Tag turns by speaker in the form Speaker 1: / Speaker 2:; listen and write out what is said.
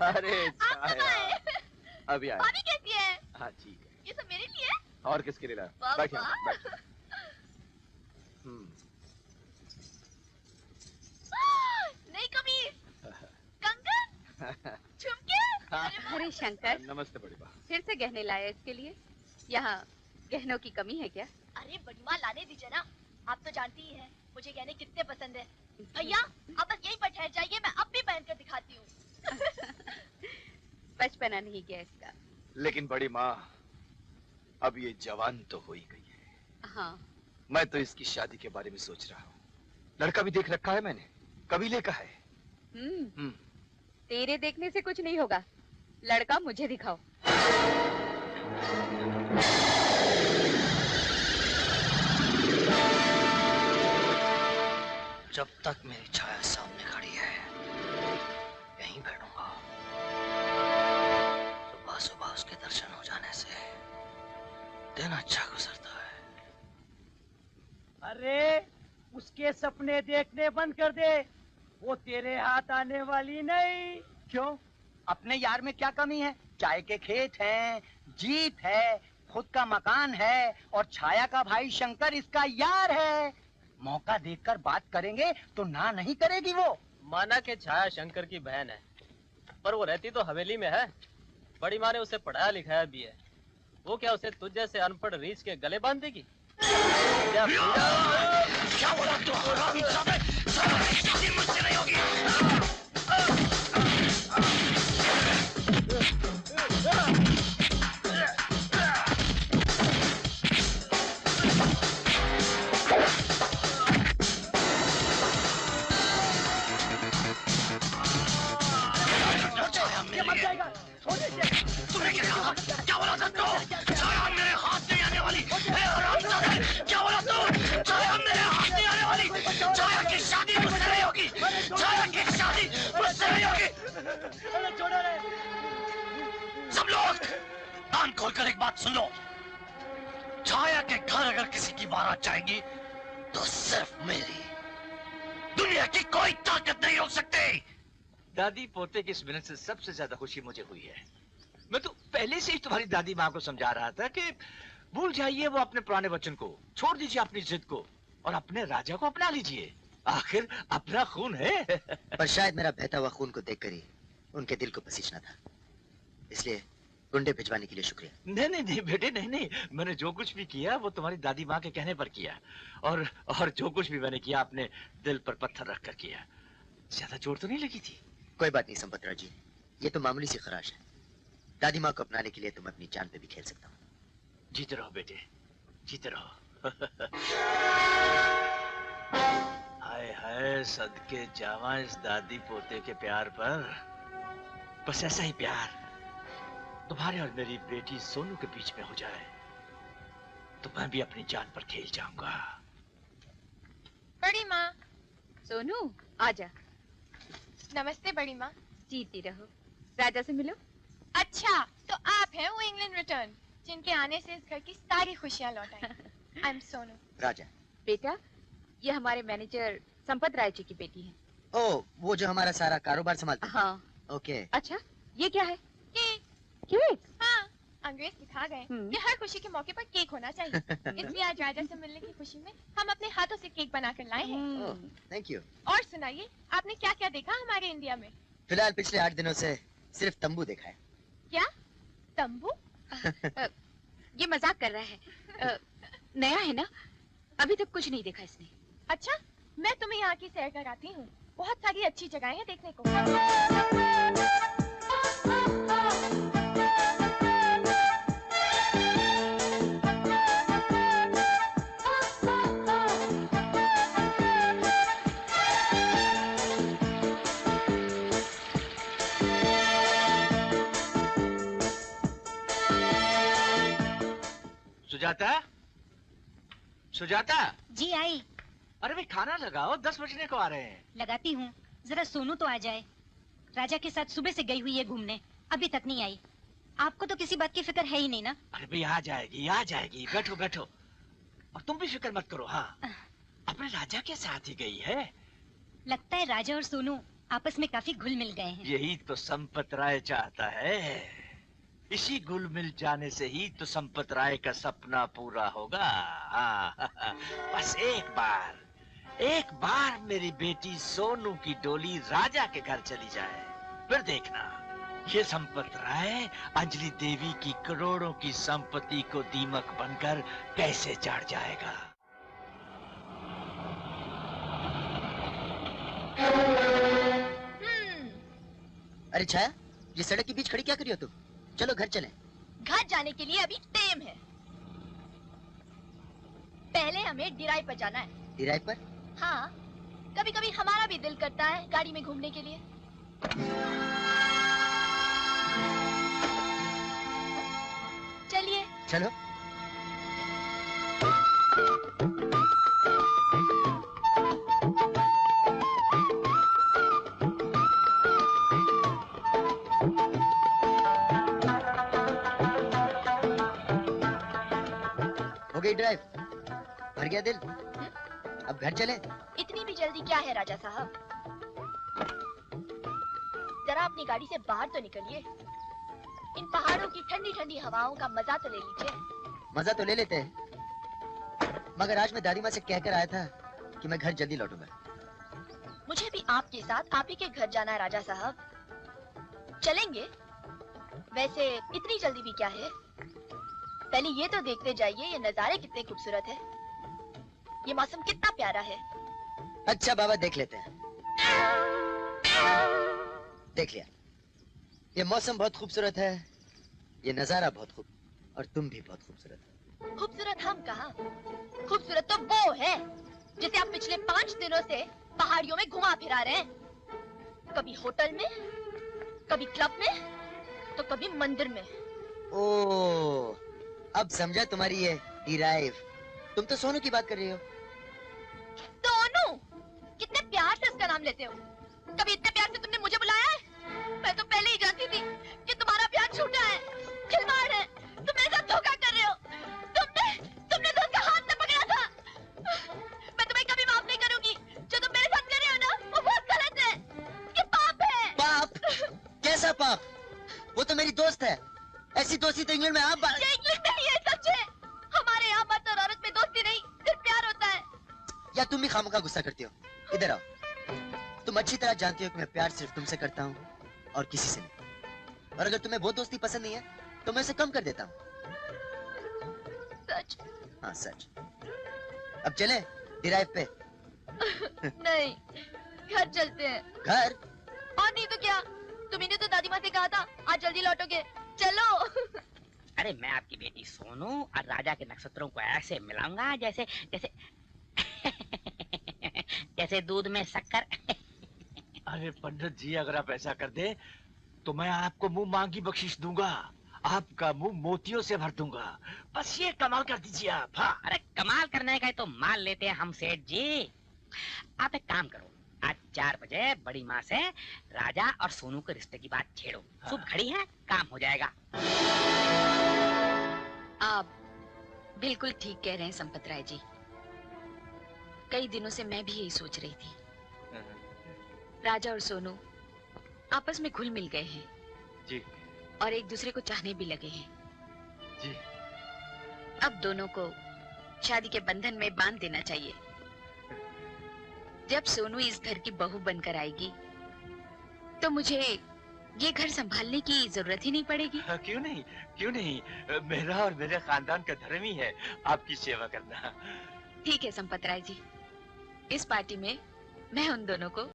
Speaker 1: अरे छाया, अभी आया।
Speaker 2: भाभी कैसी है?
Speaker 1: हाँ ठीक है।
Speaker 2: ये सब मेरे लिए है?
Speaker 1: और किसके लिए लाया? बैठ यहाँ, बैठ।
Speaker 2: नई कमीज, कंगन, झुमके।
Speaker 3: अरे शंकर,
Speaker 1: नमस्ते बड़ी माँ।
Speaker 3: फिर से गहने लाए इसके लिए? यहाँ गहनों की कमी है क्या?
Speaker 2: अरे बड़ी माँ लाने दीजिए ना, आप तो जानती ही हैं मुझे गहने कितने पसंद है। भैया आप बस यहीं पर ठहर जाइए, मैं अब भी पहन कर दिखाती हूँ।
Speaker 3: बचपना नहीं गया इसका।
Speaker 1: लेकिन बड़ी माँ, अब ये जवान तो हो ही गई है।
Speaker 3: हाँ।
Speaker 1: मैं तो इसकी शादी के बारे में सोच रहा हूँ। लड़का भी देख रखा है मैंने, कबीले का है।
Speaker 3: तेरे देखने से कुछ नहीं होगा, लड़का मुझे दिखाओ।
Speaker 4: जब तक मेरी छाया सामने खड़ी है यहीं बैठूंगा। सुबह सुबह उसके दर्शन हो जाने से दिन अच्छा गुजरता है।
Speaker 5: अरे उसके सपने देखने बंद कर दे, वो तेरे हाथ आने वाली नहीं।
Speaker 6: क्यों? अपने यार में क्या कमी है? चाय के खेत हैं, जीप है, खुद का मकान है और छाया का भाई शंकर इसका यार है। मौका देखकर बात करेंगे तो ना नहीं करेगी वो।
Speaker 7: माना कि छाया शंकर की बहन है, पर वो रहती तो हवेली में है। बड़ी माँ ने उसे पढ़ाया लिखाया भी है, वो क्या उसे तुझ जैसे अनपढ़ रीछ के गले बांध देगी? क्या
Speaker 4: बोला तू? शादी मुझसे नहीं होगी। तुमने क्या कहा? क्या बोला था तू? छाया मेरे हाथ नहीं आने वाली। क्या बोला तू? छाया मेरे हाथ नहीं आने वाली। छाया की शादी मुझसे नहीं होगी। छाया की शादी मुझसे नहीं होगी। सब लोग कान खोलकर एक बात सुन लो। छाया के घर अगर किसी की बारात जाएगी तो सिर्फ मेरी, दुनिया की कोई ताकत नहीं रोक सकती।
Speaker 8: दादी पोते की इस मिनट से सबसे ज्यादा खुशी मुझे हुई है। मैं तो पहले से ही तुम्हारी दादी माँ को समझा रहा था कि भूल जाइए वो अपने पुराने वचन को, छोड़ दीजिए अपनी जिद को और अपने राजा को अपना लीजिए। आखिर अपना खून है।
Speaker 4: पर शायद मेरा बहता हुआ खून को देखकर ही उनके दिल को पसीजना था, इसलिए गुंडे भिजवाने के लिए शुक्रिया।
Speaker 8: नहीं नहीं नहीं बेटे, नहीं नहीं, मैंने जो कुछ भी किया वो तुम्हारी दादी माँ के कहने पर किया और जो कुछ भी मैंने किया अपने दिल पर पत्थर रख कर किया। ज्यादा चोट तो नहीं लगी थी?
Speaker 4: कोई बात नहीं संपतराव जी, ये तो मामूली सी खराश है। दादी माँ को अपनाने के लिए तुम अपनी जान पे भी खेल सकता हूँ।
Speaker 8: जीते रहो बेटे, जीते रहो। हाय हाय, सदके जावा इस दादी पोते के प्यार पर। बस ऐसा ही प्यार तुम्हारे और मेरी बेटी सोनू के बीच में हो जाए तो मैं भी अपनी जान पर खेल जाऊंगा।
Speaker 9: बड़ी माँ।
Speaker 3: सोनू आजा।
Speaker 9: नमस्ते बड़ी माँ।
Speaker 3: जीती रहो। राजा से मिलो।
Speaker 9: अच्छा, तो आप हैं वो इंग्लैंड रिटर्न जिनके आने से इस घर की सारी खुशियाँ लौट आई। I am Sonu.
Speaker 4: राजा।
Speaker 3: बेटा, ये हमारे मैनेजर संपत राय जी की बेटी है।
Speaker 4: ओ, वो जो हमारा सारा कारोबार संभालती है।
Speaker 3: हाँ।
Speaker 4: ओके।
Speaker 3: अच्छा, ये क्या है?
Speaker 9: केक।
Speaker 3: केक?
Speaker 9: हाँ, अंग्रेज सिखा गए कि हर खुशी के मौके पर केक होना चाहिए। इसलिए आज राजा से मिलने की खुशी में हम अपने हाथों से केक बनाकर लाए हैं।
Speaker 4: Thank you.
Speaker 9: और सुनाइए, आपने क्या क्या देखा हमारे इंडिया में?
Speaker 4: फिलहाल पिछले 8 दिनों से सिर्फ तंबू देखा है।
Speaker 9: क्या? तंबू?
Speaker 3: ये मजाक कर रहा है। नया है ना, अभी तक कुछ नहीं देखा इसने।
Speaker 9: अच्छा, मैं तुम्हें यहाँ की सैर कराती हूँ। बहुत सारी अच्छी जगहें हैं देखने को।
Speaker 8: सुजाता, सुजाता।
Speaker 10: जी आई।
Speaker 8: अरे भाई खाना लगाओ, 10 बजने को आ रहे हैं।
Speaker 10: लगाती हूँ, जरा सोनू तो आ जाए। राजा के साथ सुबह से गई हुई है घूमने, अभी तक नहीं आई। आपको तो किसी बात की फिक्र है ही नहीं ना?
Speaker 8: अरे भाई आ जाएगी, आ जाएगी। बैठो बैठो। और तुम भी फिक्र मत करो। हाँ, अपने राजा के साथ ही गई है।
Speaker 10: लगता है राजा और सोनू आपस में काफी घुल मिल गए हैं।
Speaker 8: यही तो संपत राय चाहता है। इसी घुल मिल जाने से ही तो संपत राय का सपना पूरा होगा। हाँ, बस एक बार मेरी बेटी सोनू की डोली राजा के घर चली जाए, फिर देखना ये संपत राय अंजलि देवी की करोड़ों की संपत्ति को दीमक बनकर कैसे चढ़ जाएगा।
Speaker 11: अरे छाया, ये सड़क के बीच खड़ी क्या करी हो तुम? चलो घर चलें।
Speaker 2: घर जाने के लिए अभी टाइम है। पहले हमें डिराई पर जाना है।
Speaker 11: डिराई पर?
Speaker 2: हाँ, कभी कभी हमारा भी दिल करता है गाड़ी में घूमने के लिए। चलिए।
Speaker 11: चलो। हो गई ड्राइव? भर गया दिल? अब घर चले?
Speaker 2: इतनी भी जल्दी क्या है राजा साहब? जरा अपनी गाड़ी से बाहर तो निकलिए। इन पहाड़ों की ठंडी ठंडी हवाओं का मजा तो ले लीजिए।
Speaker 11: मजा तो ले लेते हैं, मगर आज मैं दादी माँ से कहकर आया था कि मैं घर जल्दी लौटूंगा।
Speaker 2: मुझे भी आपके साथ आप ही के घर जाना है राजा साहब। चलेंगे? वैसे इतनी जल्दी भी क्या है? पहले ये तो देखते जाइए ये नजारे कितने खूबसूरत है, ये मौसम कितना प्यारा है।
Speaker 11: अच्छा बाबा, देख लेते हैं। देख लिया, ये मौसम बहुत खूबसूरत है, ये नजारा बहुत खूब, और तुम भी बहुत खूबसूरत हो।
Speaker 2: खूबसूरत हम कहाँ, खूबसूरत तो वो है जिसे आप पिछले 5 दिनों से पहाड़ियों में घुमा फिरा रहे हैं। कभी होटल में, कभी क्लब में, तो कभी मंदिर में।
Speaker 11: ओ, अब समझा तुम्हारी ये डिराइव। तुम तो सोनू की बात कर रही हो।
Speaker 2: सोनू? कितने प्यार से उसका नाम लेते हो। कभी इतने प्यार से तुमने मुझे बुलाया है? मैं तो पहले ही जानती थी कि तुम्हारा प्यार झूठा है, खिलवाड़ है। तुम मेरे साथ धोखा कर रहे हो। तुमने तो उसका हाथ न पकड़ा था। मैं तुम्हें कभी माफ नहीं करूंगी। जो तुम मेरे साथ कर रहे हो ना, वो बहुत गलत है। ये पाप है।
Speaker 11: पाप? कैसा पाप? वो तो मेरी दोस्त है। ऐसी दोस्ती तो इंग्लैंड में आप
Speaker 2: ये इंग्लैंड नहीं है, सच है। हमारे यहाँ मर्द और औरत में दोस्ती नहीं, सिर्फ प्यार होता है।
Speaker 11: या तुम भी खामखा गुस्सा करती हो? इधर आओ। तुम अच्छी तरह जानती हो कि मैं प्यार सिर्फ तुमसे करता हूँ और किसी से नहीं। और अगर तुम्हें वो दोस्ती पसंद नहीं है तो मैं उसे कम कर देता हूँ।
Speaker 2: सच?
Speaker 11: हाँ सच। अब चले डिराइव पे?
Speaker 2: नहीं, घर चलते हैं।
Speaker 11: घर?
Speaker 2: और नहीं तो क्या, तुम्ही ने तो दादी माँ से कहा था आज जल्दी लौटोगे। चलो।
Speaker 12: अरे मैं आपकी बेटी सोनू और राजा के नक्षत्रों को ऐसे मिलाऊंगा जैसे जैसे जैसे दूध में शक्कर।
Speaker 8: अरे पंडित जी, अगर आप ऐसा कर दे तो मैं आपको मुंह मांगी बख्शिश दूंगा। आपका मुंह मोतियों से भर दूंगा। बस ये कमाल कर दीजिए आप। हाँ।
Speaker 12: अरे कमाल करने का तो मान लेते हैं हम सेठ जी। आप एक काम करो, आज 4 बजे बड़ी माँ से राजा और सोनू के रिश्ते की बात छेड़ो।
Speaker 8: हाँ।
Speaker 12: शुभ घड़ी है, काम हो जाएगा।
Speaker 3: आप बिल्कुल ठीक कह रहे हैं संपत राय जी। कई दिनों से मैं भी यही सोच रही थी। राजा और सोनू आपस में घुल मिल गए हैं
Speaker 8: जी,
Speaker 3: और एक दूसरे को चाहने भी लगे हैं
Speaker 8: जी।
Speaker 3: अब दोनों को शादी के बंधन में बांध देना चाहिए। जब सोनू इस घर की बहू बनकर आएगी तो मुझे ये घर संभालने की जरूरत ही नहीं पड़ेगी।
Speaker 8: क्यों नहीं, क्यों नहीं। मेरा और मेरे खानदान का धर्म ही है आपकी सेवा करना।
Speaker 3: ठीक है संपत राय जी, इस पार्टी में मैं उन दोनों को